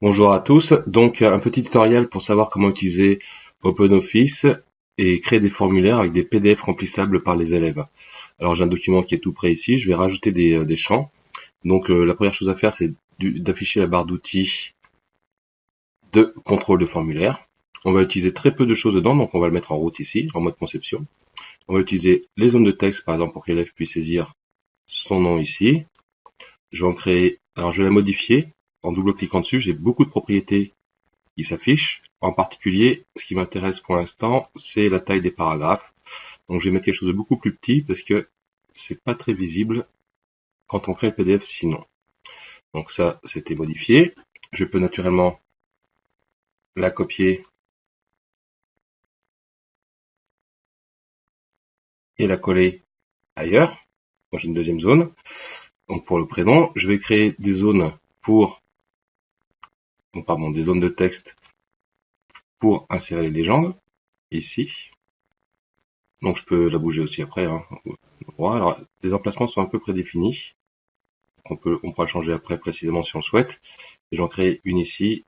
Bonjour à tous, donc un petit tutoriel pour savoir comment utiliser OpenOffice et créer des formulaires avec des PDF remplissables par les élèves. Alors j'ai un document qui est tout prêt ici, je vais rajouter des champs. Donc la première chose à faire c'est d'afficher la barre d'outils de contrôle de formulaire. On va utiliser très peu de choses dedans, donc on va le mettre en route ici, en mode conception. On va utiliser les zones de texte par exemple pour que l'élève puisse saisir son nom ici. Je vais en créer, alors je vais la modifier en double-cliquant dessus, j'ai beaucoup de propriétés qui s'affiche. En particulier, ce qui m'intéresse pour l'instant, c'est la taille des paragraphes. Donc je vais mettre quelque chose de beaucoup plus petit parce que c'est pas très visible quand on crée le PDF sinon. Donc ça, c'était modifié. Je peux naturellement la copier et la coller ailleurs. Donc j'ai une deuxième zone. Donc pour le prénom, je vais créer des zones pour, des zones de texte pour insérer les légendes ici. Donc je peux la bouger aussi après. Alors les emplacements sont un peu prédéfinis. On pourra le changer après précisément si on le souhaite. Et j'en crée une ici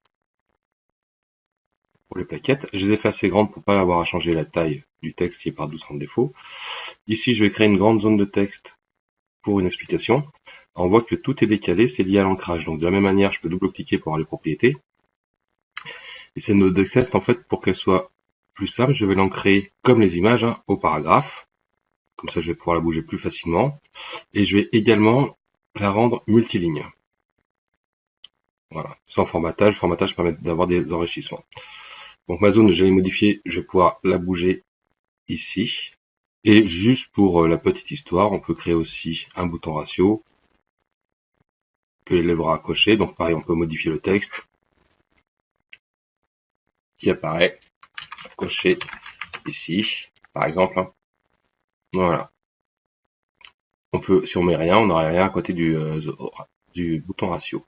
pour les plaquettes. Je les ai fait assez grandes pour pas avoir à changer la taille du texte qui est par 12 en défaut. Ici, je vais créer une grande zone de texte pour une explication. On voit que tout est décalé, c'est lié à l'ancrage. Donc de la même manière, je peux double-cliquer pour avoir les propriétés. Et cette note de texte, en fait, pour qu'elle soit plus simple, je vais l'ancrer comme les images au paragraphe. Comme ça, je vais pouvoir la bouger plus facilement. Et je vais également la rendre multiligne. Voilà, sans formatage. Le formatage permet d'avoir des enrichissements. Donc ma zone, je l'ai modifiée, je vais pouvoir la bouger ici. Et juste pour la petite histoire, on peut créer aussi un bouton ratio que l'élève aura coché. Donc pareil, on peut modifier le texte qui apparaît coché ici, par exemple. Voilà. On peut, si on met rien, on n'aurait rien à côté du bouton ratio.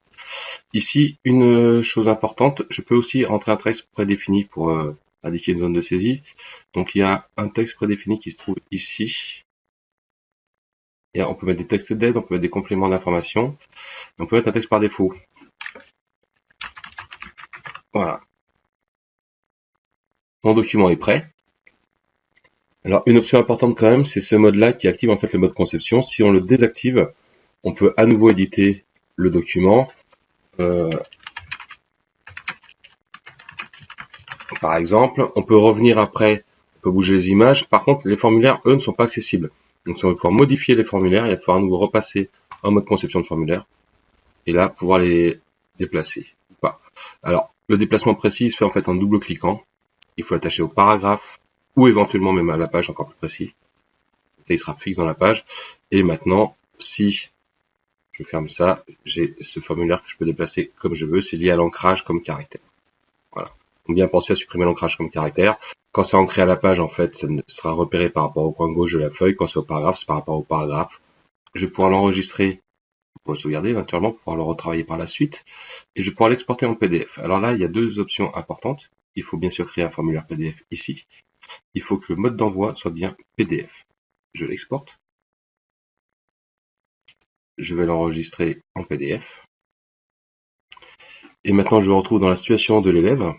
Ici, une chose importante, je peux aussi rentrer un texte prédéfini pour indiquer une zone de saisie. Donc il y a un texte prédéfini qui se trouve ici. Et on peut mettre des textes d'aide, on peut mettre des compléments d'information. On peut mettre un texte par défaut. Voilà. Mon document est prêt. Alors une option importante quand même, c'est ce mode-là qui active en fait le mode conception. Si on le désactive, on peut à nouveau éditer le document. Par exemple, on peut revenir après, on peut bouger les images. Par contre, les formulaires, eux, ne sont pas accessibles. Donc si on veut pouvoir modifier les formulaires, il va falloir à nouveau repasser en mode conception de formulaire. Et là, pouvoir les déplacer ou pas. Alors, le déplacement précis se fait en fait en double-cliquant. Il faut l'attacher au paragraphe ou éventuellement même à la page encore plus précis. Là, il sera fixe dans la page. Et maintenant, si je ferme ça, j'ai ce formulaire que je peux déplacer comme je veux. C'est lié à l'ancrage comme caractère. Voilà. Donc bien penser à supprimer l'ancrage comme caractère. Quand c'est ancré à la page, en fait, ça sera repéré par rapport au coin gauche de la feuille. Quand c'est au paragraphe, c'est par rapport au paragraphe. Je vais pouvoir l'enregistrer pour le sauvegarder éventuellement, pour pouvoir le retravailler par la suite. Et je vais pouvoir l'exporter en PDF. Alors là, il y a deux options importantes. Il faut bien sûr créer un formulaire PDF ici. Il faut que le mode d'envoi soit bien PDF. Je l'exporte. Je vais l'enregistrer en PDF. Et maintenant, je me retrouve dans la situation de l'élève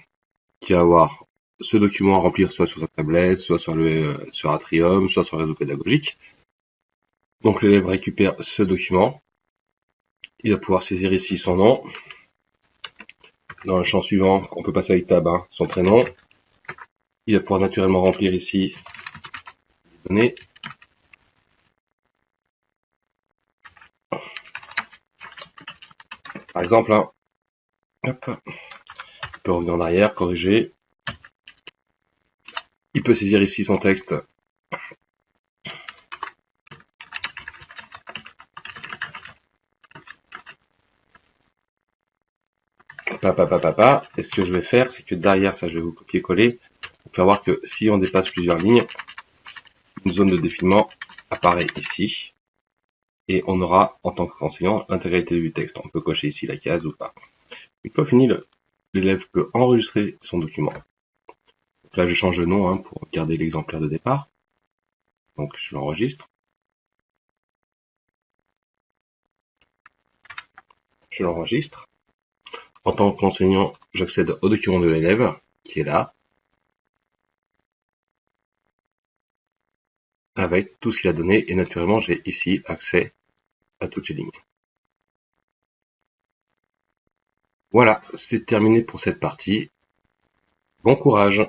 qui va avoir ce document à remplir soit sur sa tablette, soit sur Atrium, soit sur le réseau pédagogique. Donc l'élève récupère ce document. Il va pouvoir saisir ici son nom. Dans le champ suivant, on peut passer avec tab, son prénom. Il va pouvoir naturellement remplir ici les données. Par exemple, hop, il peut revenir en arrière, corriger. Il peut saisir ici son texte. Et ce que je vais faire, c'est que derrière ça, je vais vous copier-coller pour faire voir que si on dépasse plusieurs lignes, une zone de défilement apparaît ici. Et on aura, en tant qu'enseignant, l'intégralité du texte. On peut cocher ici la case ou pas. Une fois fini, l'élève peut enregistrer son document. Donc là, je change le nom pour garder l'exemplaire de départ. Donc, je l'enregistre. Je l'enregistre. En tant qu'enseignant, j'accède au document de l'élève, qui est là, avec tout ce qu'il a donné, et naturellement, j'ai ici accès à toutes les lignes. Voilà, c'est terminé pour cette partie. Bon courage!